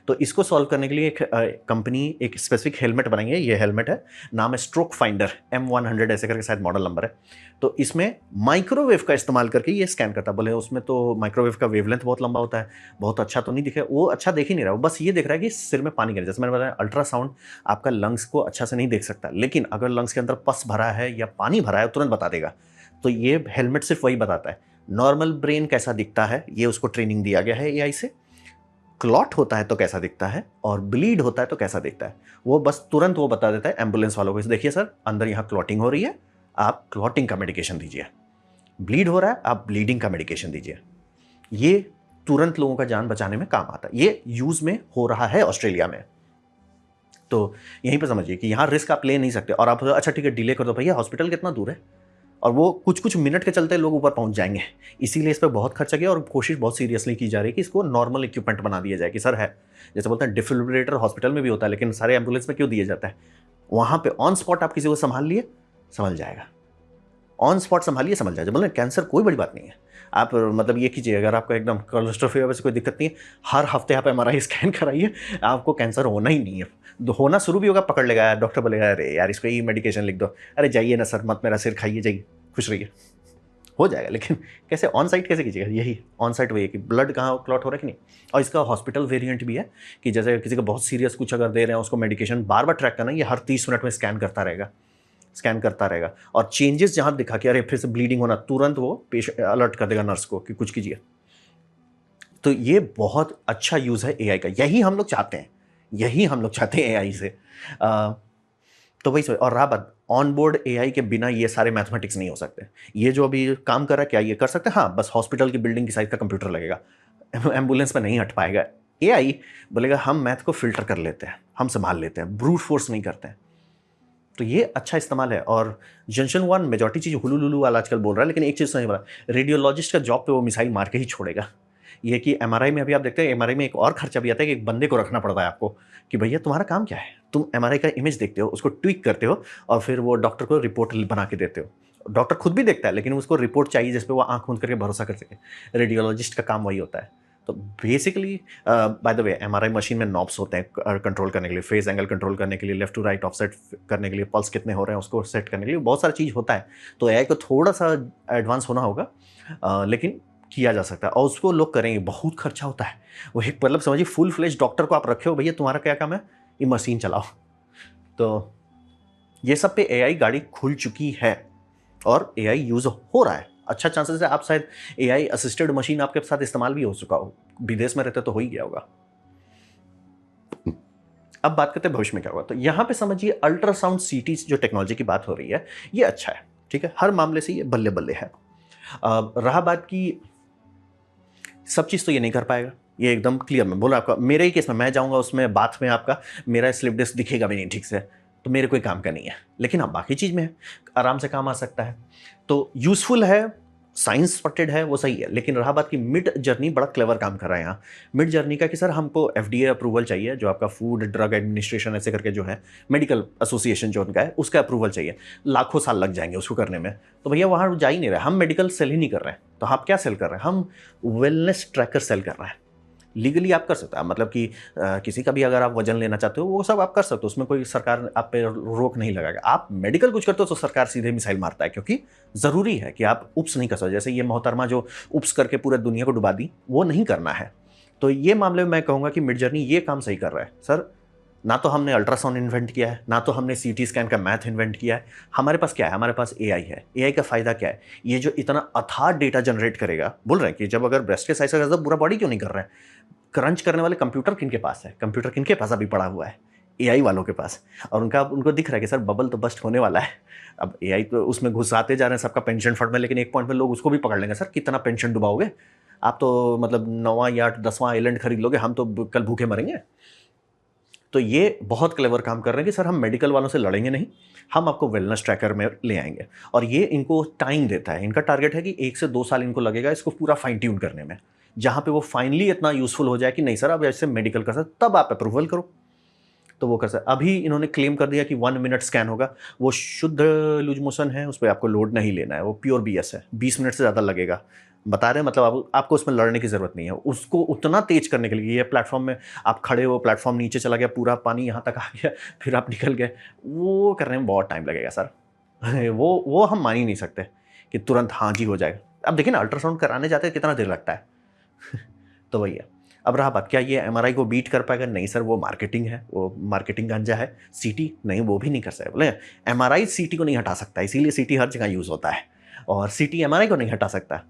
तो इसको सॉल्व करने के लिए एक कंपनी एक स्पेसिफिक हेलमेट बनाई है। ये हेलमेट है, नाम है स्ट्रोक फाइंडर, M100 ऐसे करके शायद मॉडल नंबर है। तो इसमें माइक्रोवेव का इस्तेमाल करके ये स्कैन करता है। बोले उसमें तो माइक्रोवेव का वेवलेंथ बहुत लंबा होता है, बहुत अच्छा तो नहीं दिखे, वो अच्छा देख ही नहीं रहा, वो बस ये देख रहा है कि सिर में पानी गिर, जैसे मैंने बताया अल्ट्रासाउंड आपका लंग्स को अच्छा से नहीं देख सकता, लेकिन अगर लंग्स के अंदर पस भरा है या पानी भरा है तुरंत बता देगा। तो ये हेलमेट सिर्फ वही बताता है। नॉर्मल ब्रेन कैसा दिखता है ये उसको ट्रेनिंग दिया गया है एआई से, क्लॉट होता है तो कैसा दिखता है, और ब्लीड होता है तो कैसा दिखता है, वो बस तुरंत वो बता देता है एम्बुलेंस वालों को। देखिए सर, अंदर यहाँ क्लॉटिंग हो रही है, आप क्लॉटिंग का मेडिकेशन दीजिए। ब्लीड हो रहा है, आप ब्लीडिंग का मेडिकेशन दीजिए। ये तुरंत लोगों का जान बचाने में काम आता है। ये यूज में हो रहा है ऑस्ट्रेलिया में। तो यहीं पर समझिए कि यहाँ रिस्क आप ले नहीं सकते। और आप अच्छा ठीक है डिले कर दो, भैया हॉस्पिटल कितना दूर है, और वो कुछ कुछ मिनट के चलते लोग ऊपर पहुंच जाएंगे। इसीलिए इस पर बहुत खर्चा किया और कोशिश बहुत सीरियसली की जा रही है कि इसको नॉर्मल इक्विपमेंट बना दिया जाए। कि सर है, जैसे बोलते हैं डिफिब्रिलेटर हॉस्पिटल में भी होता है, लेकिन सारे एम्बुलेंस में क्यों दिया जाता है? वहाँ पे ऑन स्पॉट आप किसी को संभाल लिए, संभल जाएगा। ऑन स्पॉट संभालिए, संभल जाएगा। बोले कैंसर कोई बड़ी बात नहीं है। आप मतलब ये कीजिए, अगर आपको एकदम कोलेस्ट्रॉल वजह से कोई दिक्कत नहीं है, हर हफ्ते आप एमआरआई स्कैन कराइए, आपको कैंसर होना ही नहीं है। होना शुरू भी होगा, पकड़ लेगा, डॉक्टर बोलेगा अरे यार इसको ये मेडिकेशन लिख दो, अरे जाइए ना सर, मत मेरा सिर खाइए, जाइए खुश रहिए, हो जाएगा। लेकिन कैसे ऑन साइट कैसे कीजिएगा? यही ऑन साइट वही है कि ब्लड कहाँ क्लॉट हो रहा है कि नहीं। और इसका हॉस्पिटल वेरिएंट भी है कि जैसे किसी को बहुत सीरियस कुछ अगर दे रहे हैं उसको मेडिकेशन बार बार ट्रैक करना, ये हर 30 मिनट में स्कैन करता रहेगा। और चेंजेस जहाँ दिखा कि अरे फिर से ब्लीडिंग होना, तुरंत वो पेशेंट अलर्ट कर देगा नर्स को कि कुछ कीजिए। तो ये बहुत अच्छा यूज़ है एआई का, यही हम लोग चाहते हैं एआई से। तो वही और रहा बात, ऑन बोर्ड एआई के बिना ये सारे मैथमेटिक्स नहीं हो सकते। ये जो अभी काम कर रहा है, क्या ये कर सकते हैं? हाँ, बस हॉस्पिटल की बिल्डिंग की साइज का कंप्यूटर लगेगा, एम्बुलेंस में नहीं हट पाएगा। एआई बोलेगा हम मैथ को फिल्टर कर लेते हैं, हम संभाल लेते हैं, ब्रूट फोर्स नहीं करते हैं। तो ये अच्छा इस्तेमाल है। और जनरेशन 1 मेजॉरिटी चीज़ हुलू लुलू वाला आजकल बोल रहा है, लेकिन एक चीज़ नहीं बोला, रेडियोलॉजिस्ट का जॉब पे वो मिसाइल मार के ही छोड़ेगा। ये कि एमआरआई में अभी आप देखते हैं, एमआरआई में एक और खर्चा भी आता है कि एक बंदे को रखना पड़ता है आपको कि भैया तुम्हारा काम क्या है, तुम एमआरआई का इमेज देखते हो, उसको ट्वीक करते हो और फिर वो डॉक्टर को रिपोर्ट बना के देते हो। डॉक्टर खुद भी देखता है, लेकिन उसको रिपोर्ट चाहिए जिस पे वो आंख मूंद करके भरोसा कर सके। रेडियोलॉजिस्ट का काम वही होता है। तो basically by the way MRI machine में नॉब्स होते हैं कंट्रोल करने के लिए, फेस एंगल कंट्रोल करने के लिए, लेफ्ट टू राइट ऑफसेट करने के लिए, पल्स कितने हो रहे हैं उसको सेट करने के लिए, बहुत सारी चीज़ होता है। तो एआई को थोड़ा सा एडवांस होना होगा, लेकिन किया जा सकता है और उसको लोग करेंगे। बहुत खर्चा होता है वो, एक मतलब समझिए फुल फ्लेज डॉक्टर को आप रखे हो, भैया तुम्हारा क्या काम है, ये मशीन चलाओ। तो ये सब पे एआई गाड़ी खुल चुकी है और एआई यूज़ हो रहा है। अच्छा चांसेस है आप शायद एआई असिस्टेड मशीन आपके साथ इस्तेमाल भी हो चुका हो, विदेश में रहते तो हो ही गया होगा। अब बात करते हैं भविष्य में क्या होगा। तो यहाँ पे समझिए अल्ट्रासाउंड सीटी जो टेक्नोलॉजी की बात हो रही है, ये अच्छा है, ठीक है, हर मामले से ये बल्ले बल्ले है। रहा बात की सब चीज़ तो ये नहीं कर पाएगा, ये एकदम क्लियर। मैं बोला आपका, मेरे ही केस में मैं जाऊँगा उसमें बाथ में, आपका मेरा स्लिप डिस्क दिखेगा भी नहीं ठीक से, तो मेरे कोई काम का नहीं है। लेकिन हाँ बाकी चीज़ में है, आराम से काम आ सकता है, तो यूज़फुल है, साइंस सपोर्टेड है, वो सही है। लेकिन रहा बात की मिड जर्नी बड़ा क्लेवर काम कर रहा है यहाँ। मिड जर्नी का कि सर हमको एफडीए अप्रूवल चाहिए, जो आपका फूड ड्रग एडमिनिस्ट्रेशन ऐसे करके जो है, मेडिकल एसोसिएशन जो उनका है, उसका अप्रूवल चाहिए। लाखों साल लग जाएंगे उसको करने में, तो भैया वहाँ जा ही नहीं रहे। हम मेडिकल सेल ही नहीं कर रहे हैं, तो आप क्या सेल कर रहे हैं, हम वेलनेस ट्रैकर सेल कर रहे हैं। लीगली आप कर सकते हैं, मतलब कि किसी का भी अगर आप वजन लेना चाहते हो वो सब आप कर सकते हो, उसमें कोई सरकार आप पे रोक नहीं लगाएगा। आप मेडिकल कुछ करते हो तो सरकार सीधे मिसाइल मारता है, क्योंकि ज़रूरी है कि आप उप्स नहीं कर सकते। जैसे ये मोहतरमा जो उप्स करके पूरे दुनिया को डुबा दी, वो नहीं करना है। तो ये मामले में मैं कहूँगा कि मिड जर्नी ये काम सही कर रहा है। सर ना तो हमने अल्ट्रासाउंड इन्वेंट किया है, ना तो हमने सीटी स्कैन का मैथ इन्वेंट किया है, हमारे पास क्या है, हमारे पास एआई है। एआई का फ़ायदा क्या है, ये जो इतना अथाह डेटा जनरेट करेगा, बोल रहे हैं कि जब अगर ब्रेस्ट के साइज का पूरा बॉडी क्यों नहीं कर रहे हैं, क्रंच करने वाले कंप्यूटर किनके पास है, कंप्यूटर किनके पास अभी पड़ा हुआ है, एआई वालों के पास। और उनको दिख रहा है कि सर बबल तो बस्ट होने वाला है। अब एआई तो उसमें घुसाते जा रहे हैं सबका पेंशन फंड में, लेकिन एक पॉइंट में लोग उसको भी पकड़ लेंगे, सर कितना पेंशन डुबाओगे आप, तो मतलब 9वां या 10वां आइलैंड खरीद लोगे, हम तो कल भूखे मरेंगे। तो ये बहुत क्लेवर काम कर रहे हैं कि सर हम मेडिकल वालों से लड़ेंगे नहीं, हम आपको वेलनेस ट्रैकर में ले आएंगे। और ये इनको टाइम देता है, इनका टारगेट है कि 1 से 2 साल इनको लगेगा इसको पूरा फाइन ट्यून करने में, जहाँ पे वो फाइनली इतना यूजफुल हो जाए कि नहीं सर अब ऐसे मेडिकल कर सकते, तब आप अप्रूवल करो, तो वो कर सकते। अभी इन्होंने क्लेम कर दिया कि 1 मिनट स्कैन होगा, वो शुद्ध लूज मोशन है, उस पर आपको लोड नहीं लेना है, वो प्योर बीएस है, 20 मिनट से ज़्यादा लगेगा, बता रहे हैं। मतलब आपको उसमें लड़ने की ज़रूरत नहीं है। उसको उतना तेज करने के लिए ये प्लेटफॉर्म में आप खड़े हो, प्लेटफॉर्म नीचे चला गया, पूरा पानी यहाँ तक आ गया, फिर आप निकल गए, वो करने में बहुत टाइम लगेगा सर। वो हम मान ही नहीं सकते कि तुरंत हाँ जी हो जाएगा। अब देखिए ना, अल्ट्रासाउंड कराने जाते हैं कितना देर लगता है। तो वही है। अब रहा बात, क्या ये एमआरआई को बीट कर पाएगा, नहीं सर, वो मार्केटिंग है, वो मार्केटिंग गांजा है। सीटी नहीं, वो भी नहीं कर सकता। बोले एमआरआई सीटी को नहीं हटा सकता, इसीलिए सीटी हर जगह यूज़ होता है, और सीटी एमआरआई को नहीं हटा सकता।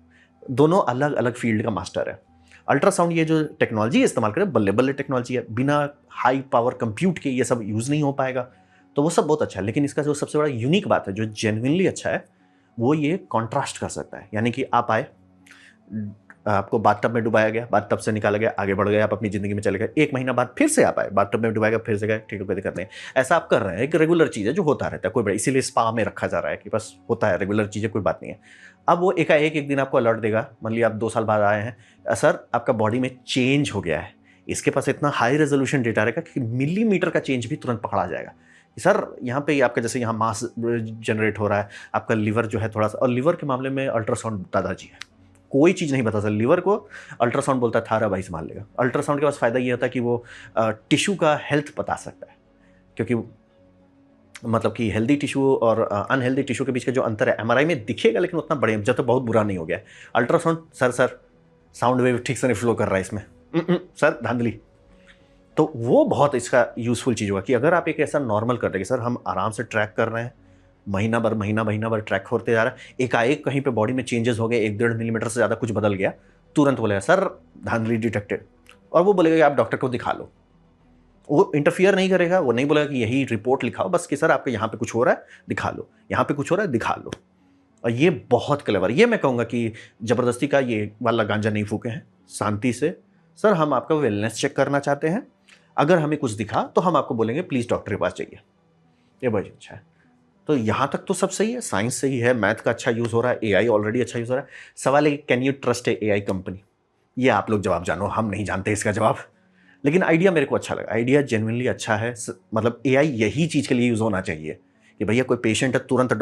दोनों अलग अलग फील्ड का मास्टर है। अल्ट्रासाउंड ये जो टेक्नोलॉजी इस्तेमाल करें, बल्ले बल्ले टेक्नोलॉजी है, बिना हाई पावर कंप्यूट के ये सब यूज़ नहीं हो पाएगा, तो वो सब बहुत अच्छा है। लेकिन इसका जो सबसे बड़ा यूनिक बात है, जो जेन्युइनली अच्छा है, वो ये कॉन्ट्रास्ट कर सकता है। यानी कि आप आए, आपको बाथटब में डुबाया गया, बाथटब से निकाला गया, आगे बढ़ गए, आप अपनी ज़िंदगी में चले गए, 1 महीना बाद फिर से आप आए, बाथटब में डुबाया गया, फिर से गए, ठीक है, कोई दिक्कत नहीं। ऐसा आप कर रहे हैं, एक रेगुलर चीज़ है जो होता रहता है, कोई बड़ा, इसीलिए स्पा में रखा जा रहा है कि बस होता है, रेगुलर चीज़ें, कोई बात नहीं है। अब वो एकाएक एक दिन आपको अलर्ट देगा, मान लिया आप 2 साल बाद आए हैं, सर आपका बॉडी में चेंज हो गया है। इसके पास इतना हाई रेजोल्यूशन डेटा रहेगा कि मिलीमीटर का चेंज भी तुरंत पकड़ा जाएगा। सर यहाँ पे आपका जैसे यहाँ मास जनरेट हो रहा है, आपका लिवर जो है थोड़ा सा, और लिवर के मामले में अल्ट्रासाउंड दादाजी है, कोई चीज़ नहीं बता सकता। लिवर को अल्ट्रासाउंड बोलता है थारा भाई संभाल लेगा। अल्ट्रासाउंड के पास फ़ायदा ये होता है कि वो टिश्यू का हेल्थ बता सकता है, क्योंकि मतलब कि हेल्दी टिश्यू और अनहेल्दी टिश्यू के बीच का जो अंतर है एमआरआई में दिखेगा, लेकिन उतना बड़े जब तक बहुत बुरा नहीं हो गया। अल्ट्रासाउंड सर साउंड वेव ठीक से नहीं फ्लो कर रहा है इसमें, सर धांधली। तो वो बहुत इसका यूज़फुल चीज़ होगा कि अगर आप एक ऐसा नॉर्मल कर देंगे, सर हम आराम से ट्रैक कर रहे हैं, महीना भर ट्रैक होते जा रहा है, एकाएक कहीं पे बॉडी में चेंजेस हो गए, 1-1.5 मिलीमीटर से ज़्यादा कुछ बदल गया, तुरंत बोलेगा सर धांधली डिटेक्टेड, और वो बोलेगा कि आप डॉक्टर को दिखा लो। वो इंटरफियर नहीं करेगा, वो नहीं बोलेगा कि यही रिपोर्ट लिखाओ, बस कि सर आपके यहाँ पे कुछ हो रहा है दिखा लो, यहाँ पे कुछ हो रहा है दिखा लो। और ये बहुत क्लेवर, ये मैं कहूँगा कि ज़बरदस्ती का ये वाला गांजा नहीं फूके हैं, शांति से, सर हम आपका वेलनेस चेक करना चाहते हैं, अगर हमें कुछ दिखा तो हम आपको बोलेंगे प्लीज़ डॉक्टर के पास जाइए। ये बहुत अच्छा है। तो यहाँ तक तो सब सही है, साइंस सही है, मैथ का अच्छा यूज़ हो रहा है, एआई ऑलरेडी अच्छा यूज़ हो रहा है। सवाल है can you trust a AI company? ये आप लोग जवाब जानो, हम नहीं जानते इसका जवाब। लेकिन आइडिया मेरे को अच्छा लगा, आइडिया जेन्युइनली अच्छा है। मतलब एआई यही चीज़ के लिए यूज़ होना चाहिए कि भैया कोई पेशेंट है तुरंत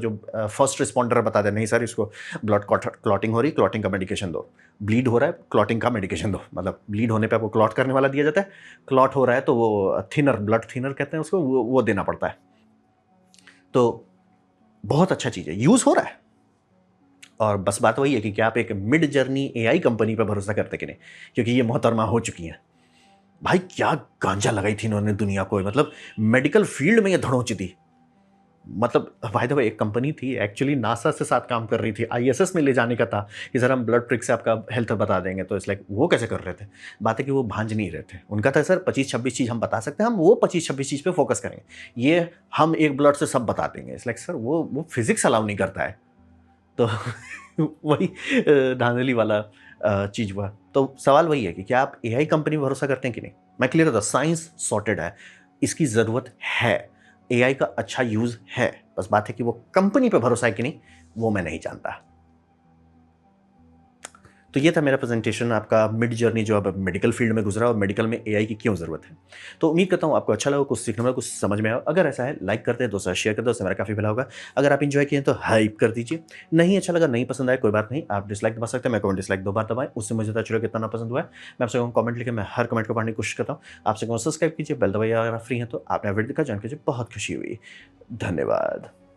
जो फर्स्ट रिस्पॉन्डर बता दे नहीं सर इसको ब्लड क्लॉटिंग हो रही, क्लॉटिंग का मेडिकेशन दो, ब्लीड हो रहा है क्लॉटिंग का मेडिकेशन दो, मतलब ब्लीड होने पे आपको क्लॉट करने वाला दिया जाता है, क्लॉट हो रहा है तो वो थिनर, ब्लड थिनर कहते हैं उसको, वो देना पड़ता है। तो बहुत अच्छा चीज़ है, यूज़ हो रहा है। और बस बात वही है कि क्या आप एक मिड जर्नी एआई कंपनी पर भरोसा करते कि नहीं, क्योंकि ये मोहतरमा हो चुकी हैं। भाई क्या गांजा लगाई थी इन्होंने दुनिया को, मतलब मेडिकल फील्ड में ये धड़ोची थी। मतलब बाय द वे एक कंपनी थी एक्चुअली नासा से साथ काम कर रही थी, आईएसएस में ले जाने का था कि सर हम ब्लड प्रिक से आपका हेल्थ बता देंगे, तो इट्स लाइक वो कैसे कर रहे थे। बात है कि वो भांज नहीं रहे थे, उनका था सर 25-26 चीज़ हम बता सकते हैं, हम वो 25-26 चीज़ पे फोकस करेंगे, ये हम एक ब्लड से सब बता देंगे। इट्स लाइक सर वो फिजिक्स अलाउ नहीं करता है। तो वही धांधली वाला चीज़ हुआ। तो सवाल वही है कि क्या आप एआई कंपनी पर भरोसा करते हैं कि नहीं। मैं क्लियर होता, साइंस सॉर्टेड है, इसकी ज़रूरत है, एआई का अच्छा यूज़ है, बस बात है कि वो कंपनी पे भरोसा है कि नहीं, वो मैं नहीं जानता। तो ये था मेरा प्रेजेंटेशन आपका मिड जर्नी जो अब मेडिकल फील्ड में गुजरा और मेडिकल में एआई की क्यों ज़रूरत है। तो उम्मीद करता हूँ आपको अच्छा लगा, कुछ सीखने में कुछ समझ में आया। अगर ऐसा है लाइक करते हैं, दोस्तों शेयर करते हैं, उससे मेरा काफ़ी भला होगा। अगर आप इन्जॉय किए तो हाइप कर दीजिए, नहीं अच्छा लगा, नहीं पसंद आया, कोई बात नहीं, आप डिसलाइक दबा सकते हैं, मैं कमेंट डिसलाइक 2 बार दबाएं, उससे मुझे पता चलेगा कितना ना पसंद हुआ है। मैं आपसे कमेंट लिखे, मैं हर कमेंट को पढ़ने की कोशिश करता हूँ। आपसे सब्सक्राइब कीजिए, बेल दबाइए, अगर आप फ्री हैं तो आपने वीडियो देखा जान कीजिए, बहुत खुशी हुई। धन्यवाद।